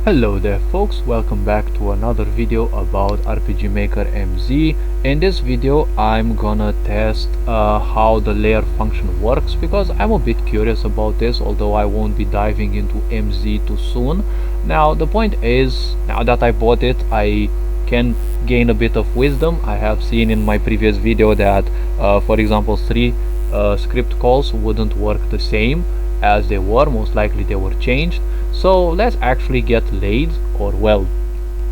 Hello there folks, welcome back to another video about RPG Maker MZ. In this video I'm gonna test how the layer function works because I'm a bit curious about this, although I won't be diving into MZ too soon. Now the point is, now that I bought it, I can gain a bit of wisdom. I have seen in my previous video that for example three script calls wouldn't work the same as they were. Most likely they were changed. So let's actually get laid, or well,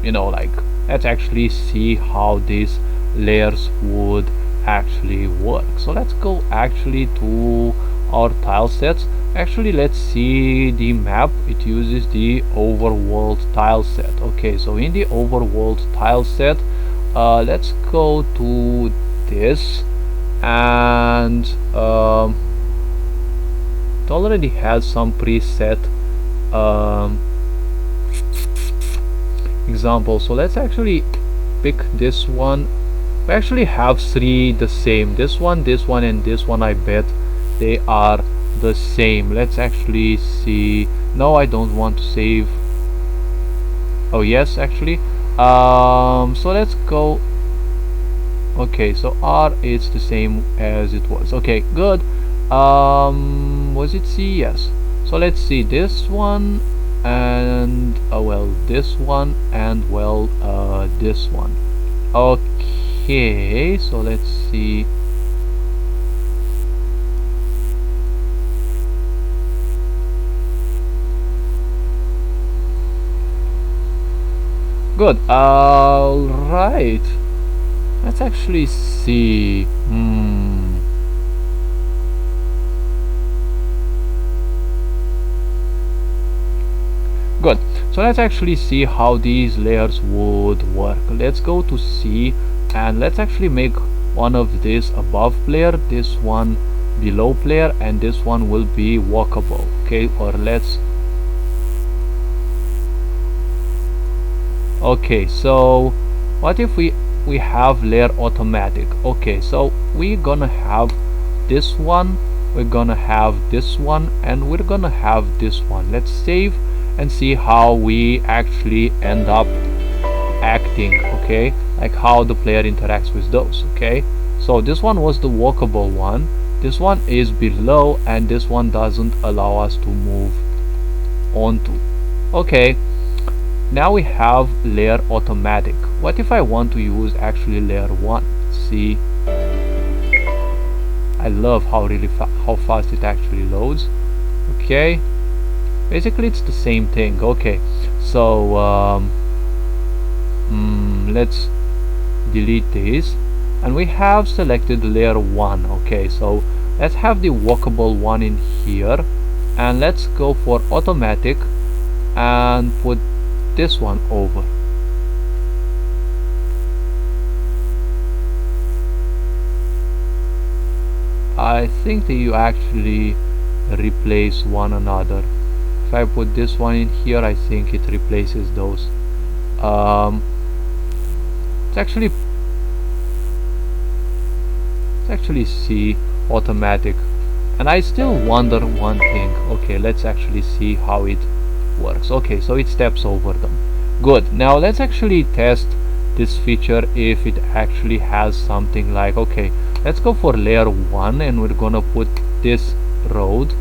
let's actually see how these layers would actually work. So let's go actually to our tile sets. Actually, let's see the map. It uses the overworld tile set. Okay, so in the overworld tile set, let's go to this, and it already has some preset example. So let's actually pick this one. We actually have three the same, this one, and this one. I bet they are the same. Let's actually see. No, I don't want to save. Oh yes, actually. So let's go. Okay, so R is the same as it was. Okay, good. Was it C? Yes. So let's see this one, and well, this one, and well, this one. Okay, so let's see. Good. All right. Let's actually see. Good. So let's actually see how these layers would work. Let's go to C, and let's actually make one of this above player, this one below player, and this one will be walkable. Okay, or let's. Okay, so what if we have layer automatic? Okay, so we're gonna have this one, we're gonna have this one, and we're gonna have this one. Let's save and see how we actually end up acting. Okay, like how the player interacts with those. Okay, so this one was the walkable one, this one is below, and this one doesn't allow us to move onto. Okay, now we have layer automatic. What if I want to use actually layer 1? See, I love how how fast it actually loads. Okay, basically it's the same thing. Okay, so let's delete this, and we have selected layer 1. Okay, so let's have the walkable one in here, and let's go for automatic and put this one over. I think that you actually replace one another. If I put this one in here, I think it replaces those. Let's actually see automatic, and I still wonder one thing. Okay, let's actually see how it works. Okay, so it steps over them. Good. Now let's actually test this feature if it actually has something like. Okay, let's go for layer 1, and we're gonna put this road,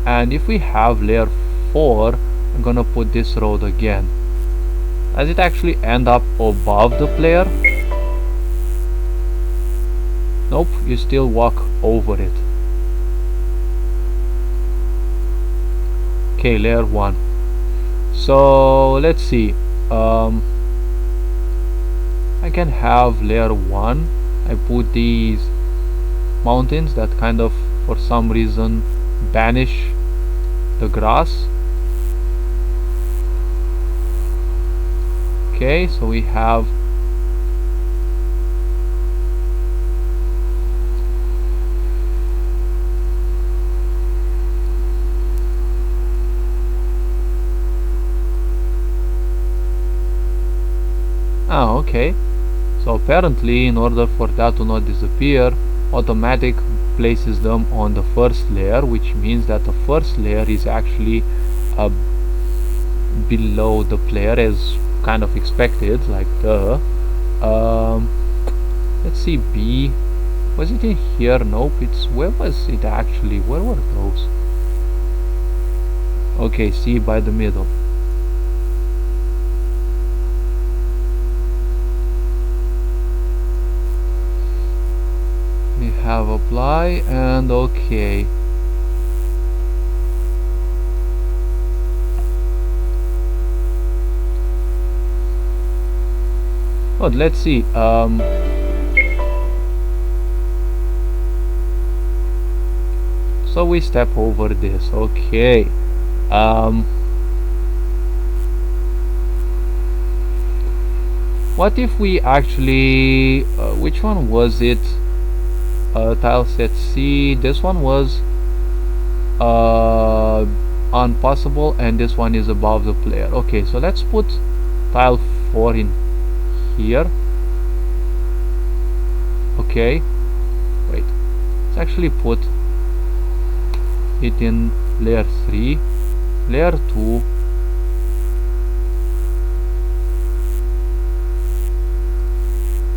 and if we have layer 4, I'm gonna put this road again. Does it actually end up above the player? Nope, you still walk over it. Okay, layer 1. So let's see. I can have layer 1. I put these mountains that kind of for some reason banish the grass. Okay, so we have okay, so apparently in order for that to not disappear, automatic places them on the first layer, which means that the first layer is actually below the player as kind of expected, like let's see, B, was it in here? Nope. It's, where was it actually? Where were those? Okay, C by the middle. We have apply and okay. But let's see. So we step over this. Okay. What if we actually, which one was it? Tile set C. This one was unpassable, and this one is above the player. Okay, so let's put tile 4 in here. Okay, wait, let's actually put it in layer 3, layer 2,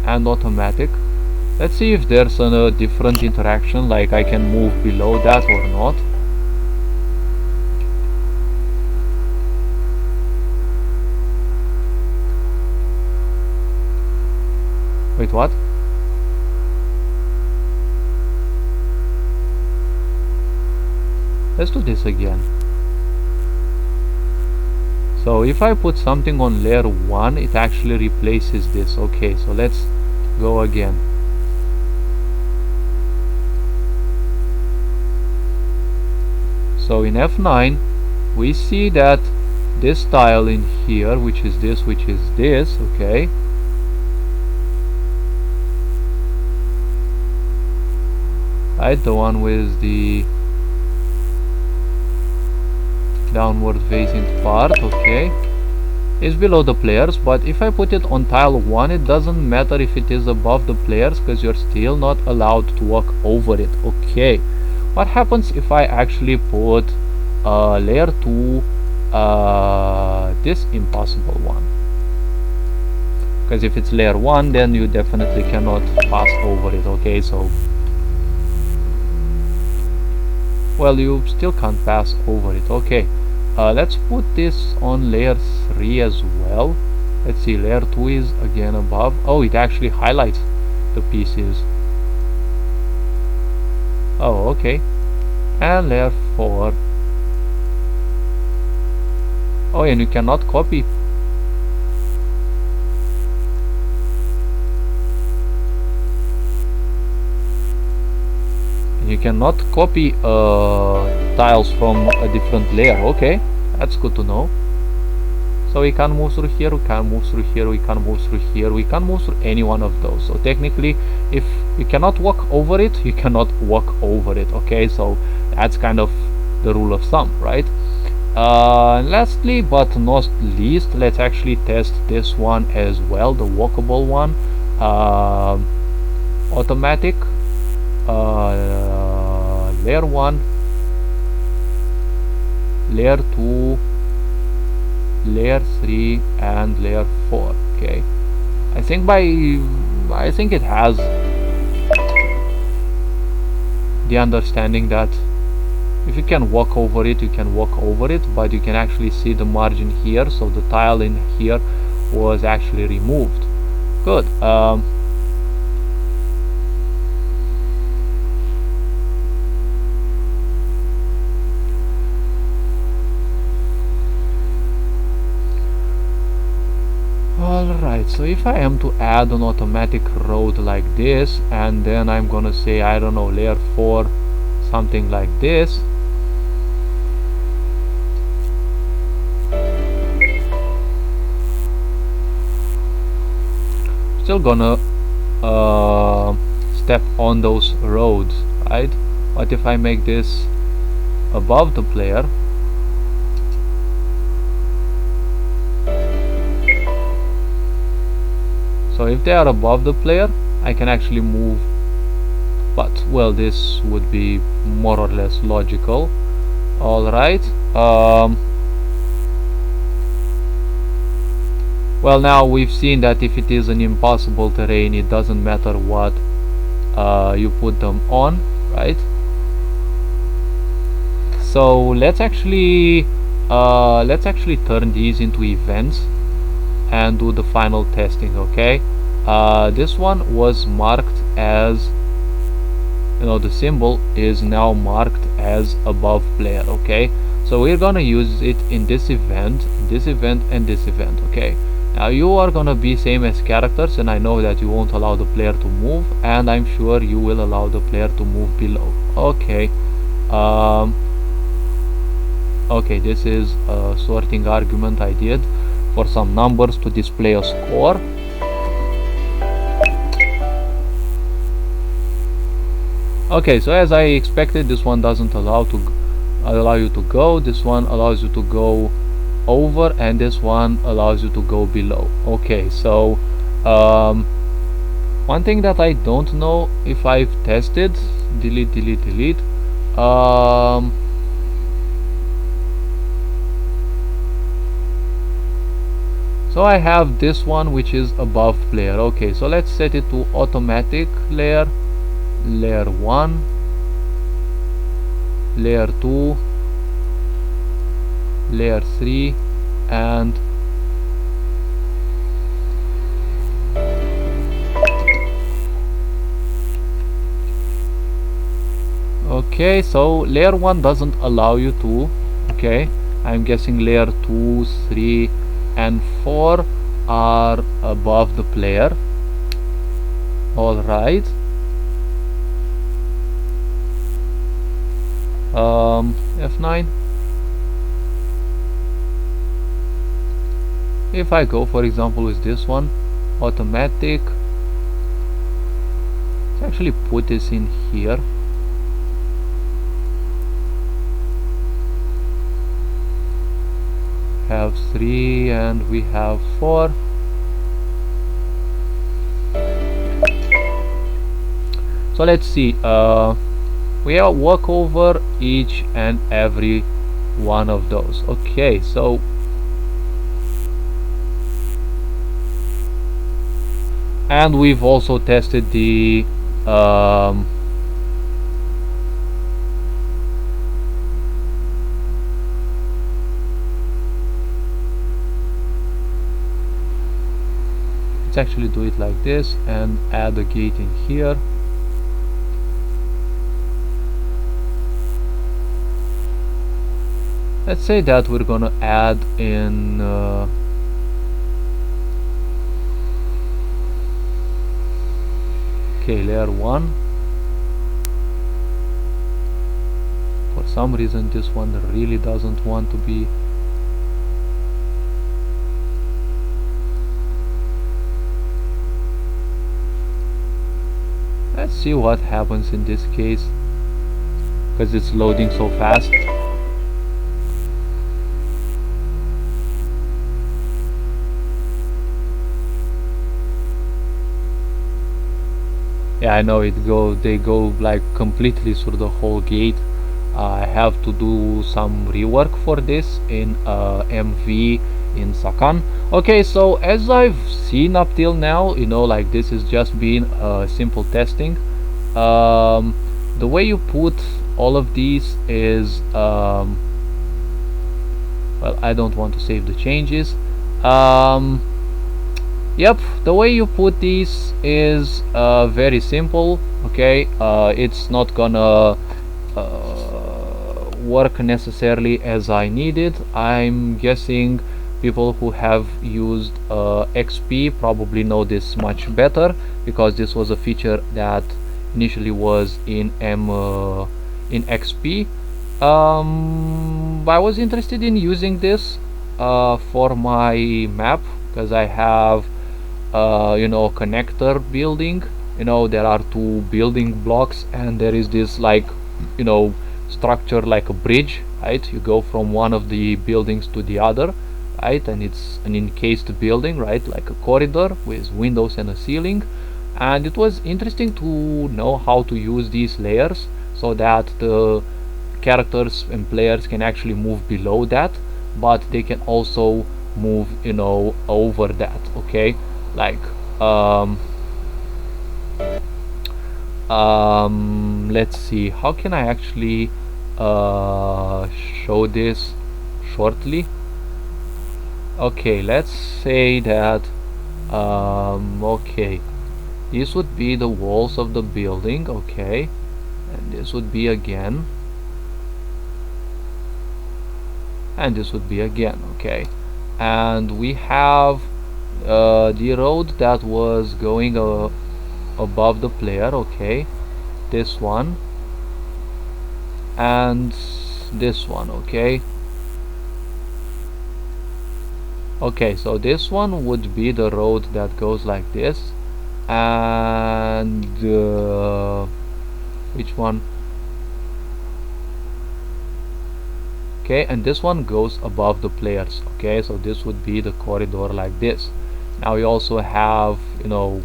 and automatic. Let's see if there's a different interaction, like I can move below that or not. Wait, what? Let's do this again. So if I put something on layer 1, it actually replaces this. Okay, so let's go again. So in F9 we see that this tile in here, which is this, okay, right, the one with the downward facing part, okay, is below the players. But if I put it on tile 1, it doesn't matter if it is above the players, because you're still not allowed to walk over it. Okay, what happens if I actually put layer 2, this impossible one? Because if it's layer 1, then you definitely cannot pass over it. Okay, so, well, you still can't pass over it. Okay, let's put this on layer 3 as well. Let's see, layer 2 is again above. Oh, it actually highlights the pieces. Oh, okay. And layer 4. Oh, and you cannot copy. You cannot copy tiles from a different layer. Okay, that's good to know. So we can move through here, we can move through here, we can move through here, we can move through any one of those. So technically, if you cannot walk over it, you cannot walk over it. Okay, so that's kind of the rule of thumb, right? Lastly but not least, let's actually test this one as well, the walkable one. Automatic, layer 1, layer 2, layer 3, and layer 4. Okay, I think it has the understanding that if you can walk over it, you can walk over it, but you can actually see the margin here, so the tile in here was actually removed. Good. Alright, so if I am to add an automatic road like this, and then I'm gonna say, I don't know, layer 4, something like this. Still gonna step on those roads, right? What if I make this above the player? So if they are above the player, I can actually move, but well, this would be more or less logical. Alright, Well, now we've seen that if it is an impossible terrain, it doesn't matter what you put them on, right? So let's actually turn these into events and do the final testing. Okay, this one was marked as, the symbol is now marked as above player. Okay, so we're gonna use it in this event, and this event. Okay, now you are gonna be same as characters, and I know that you won't allow the player to move, and I'm sure you will allow the player to move below. Okay, okay, this is a sorting argument I did for some numbers to display a score. Okay, so as I expected, this one doesn't allow you to go, this one allows you to go over, and this one allows you to go below. Okay, so one thing that I don't know if I've tested, delete. So I have this one which is above player. Okay, so let's set it to automatic layer 1, layer 2, layer 3, and okay, so layer 1 doesn't allow you to. Okay, I'm guessing layer 2, 3 and 4 are above the player. Alright, F9. If I go for example with this one, automatic, let's actually put this in here. Have 3 and we have 4. So let's see, we walk over each and every one of those. Okay, so and we've also tested the let's actually do it like this and add a gate in here. Let's say that we're gonna add in okay, layer 1. For some reason this one really doesn't want to be. Let's see what happens in this case, because it's loading so fast. Yeah, I know they go like completely through the whole gate. I have to do some rework for this in MV in Sakan. Okay, so as I've seen up till now, like this is just been simple testing. The way you put all of these is well, I don't want to save the changes. Yep, the way you put these is very simple. Okay, it's not gonna work necessarily as I need it. I'm guessing people who have used XP probably know this much better, because this was a feature that initially was in XP. I was interested in using this for my map, because I have connector building. There are two building blocks, and there is this like structure like a bridge, right? You go from one of the buildings to the other, right? And it's an encased building, right? Like a corridor with windows and a ceiling. And it was interesting to know how to use these layers so that the characters and players can actually move below that, but they can also move, you know, over that. Okay, like let's see, how can I actually show this shortly? Okay, let's say that okay, this would be the walls of the building. Okay, and this would be again, and this would be again. Okay, and we have the road that was going above the player. Okay, this one and this one. Okay, okay, so this one would be the road that goes like this, and which one? Okay, and this one goes above the players. Okay, so this would be the corridor like this. Now we also have, you know,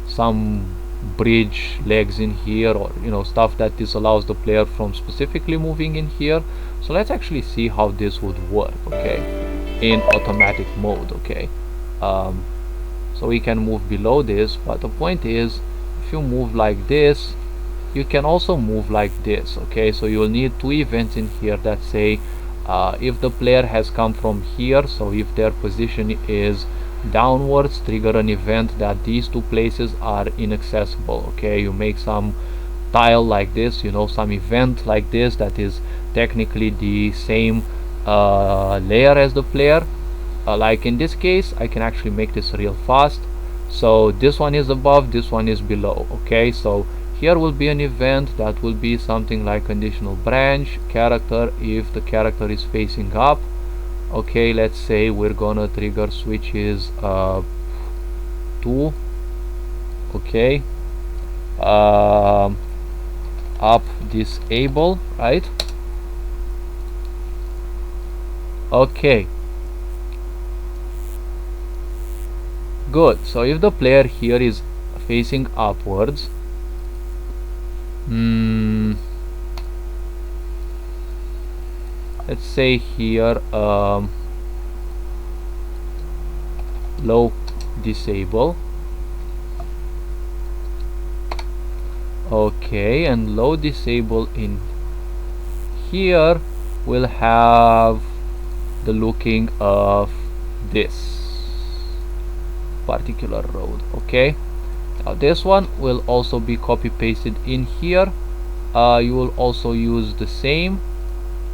some bridge legs in here, or, you know, stuff that disallows the player from specifically moving in here. So let's actually see how this would work. Okay, in automatic mode. Okay, so we can move below this, but the point is, if you move like this, you can also move like this. Okay, so you'll need two events in here that say if the player has come from here, so if their position is downwards, trigger an event that these two places are inaccessible. Okay, you make some tile like this, you know, some event like this that is technically the same layer as the player. Like in this case, I can actually make this real fast. So this one is above, this one is below. Okay, so here will be an event that will be something like conditional branch character if the character is facing up. Okay, let's say we're gonna trigger switches 2. Okay, up disable, right? Okay, good. So if the player here is facing upwards, let's say here low disable. Okay, and low disable in here will have the looking of this particular road. Okay, now this one will also be copy pasted in here. You will also use the same.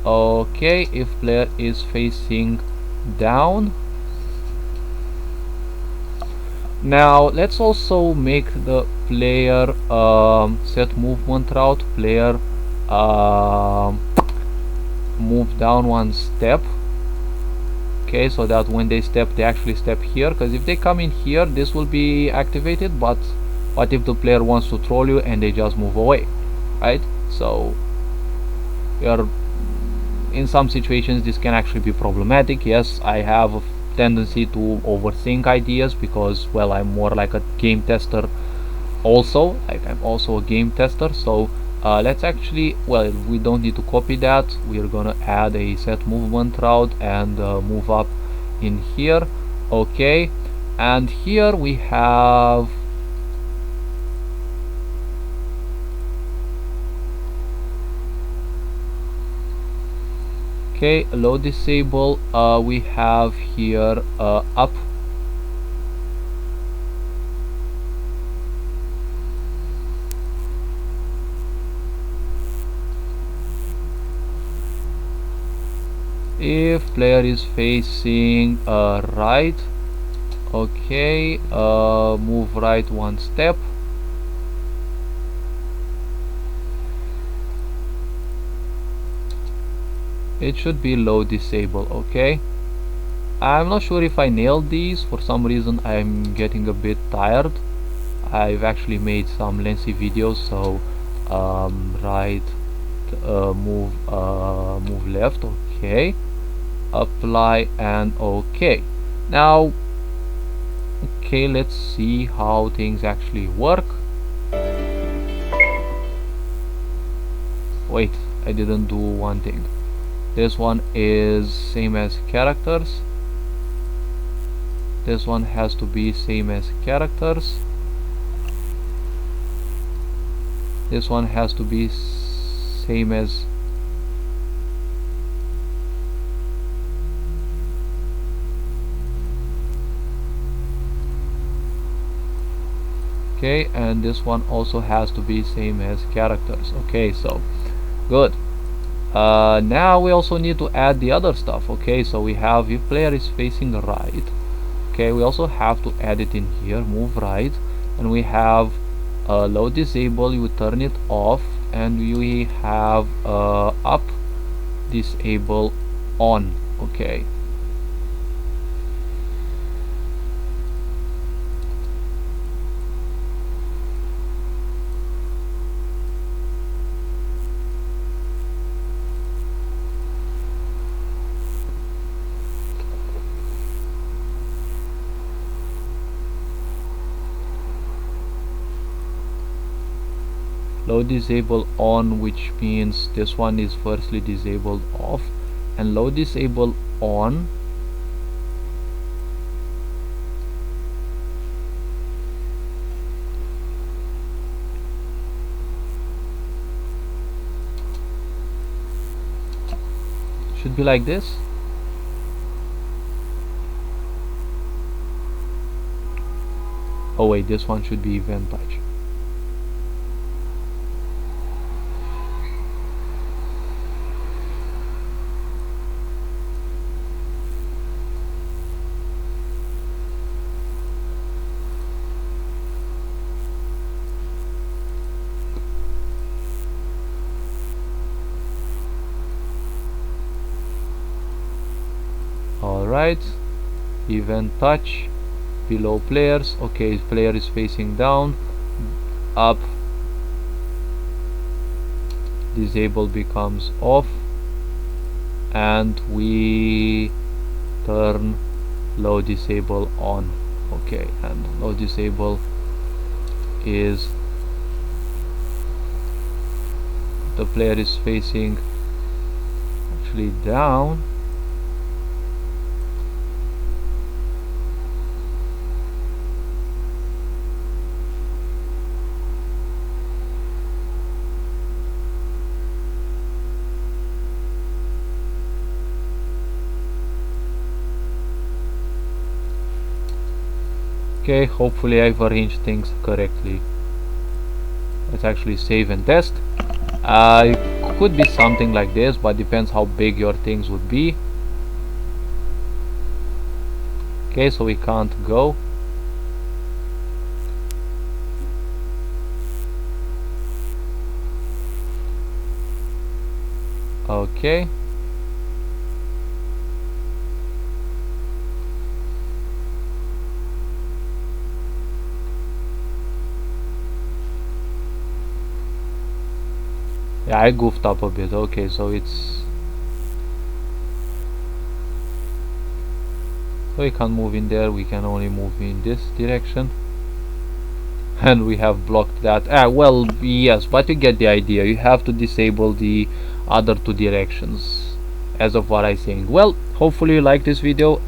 Okay, if player is facing down. Now let's also make the player set movement route, player move down one step. Okay, so that when they step, they actually step here, because if they come in here, this will be activated. But what if the player wants to troll you and they just move away, right? So you're in some situations this can actually be problematic. Yes, I have a tendency to overthink ideas because, well, I'm more like a game tester also. Like, I'm also a game tester. So let's actually, well, we don't need to copy that. We're gonna add a set movement route and move up in here. Okay, and here we have okay, low disable. We have here up. If player is facing right, okay, move right one step. It should be low disable. Okay, I'm not sure if I nailed these. For some reason I'm getting a bit tired. I've actually made some lengthy videos, so right, move left. Okay, apply, and okay. Now, okay, let's see how things actually work. Wait, I didn't do one thing. This one is same as characters. This one has to be same as characters. This one has to be same as okay, and this one also has to be same as characters. Okay, so good. Now we also need to add the other stuff. Okay, so we have if player is facing right. Okay, we also have to add it in here, move right, and we have load disable, you turn it off, and we have up disable on. Okay, load disable on, which means this one is firstly disabled off, and load disable on should be like this. Oh wait, this one should be event touch. Alright, event touch below players. Okay, player is facing down, up disable becomes off, and we turn low disable on. Okay, and low disable is the player is facing actually down. Okay, hopefully I've arranged things correctly. Let's actually save and test. It could be something like this, but depends how big your things would be. Okay, so we can't go. Okay. Yeah, I goofed up a bit. Okay, so we can't move in there, we can only move in this direction. And we have blocked that. Well, yes, but you get the idea. You have to disable the other two directions as of what I'm saying. Well, hopefully you like this video.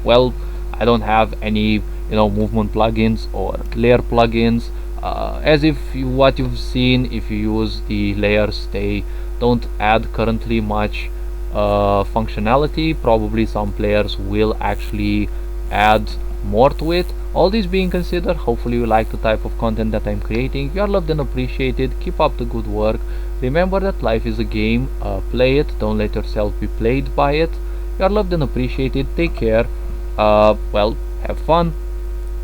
Well, I don't have any movement plugins or layer plugins. As if what you've seen, if you use the layers, they don't add currently much functionality. Probably some players will actually add more to it. All this being considered, hopefully you like the type of content that I'm creating. You are loved and appreciated. Keep up the good work. Remember that life is a game. Play it, don't let yourself be played by it. You are loved and appreciated. Take care. Well, have fun.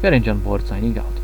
Ferenc on board, signing out.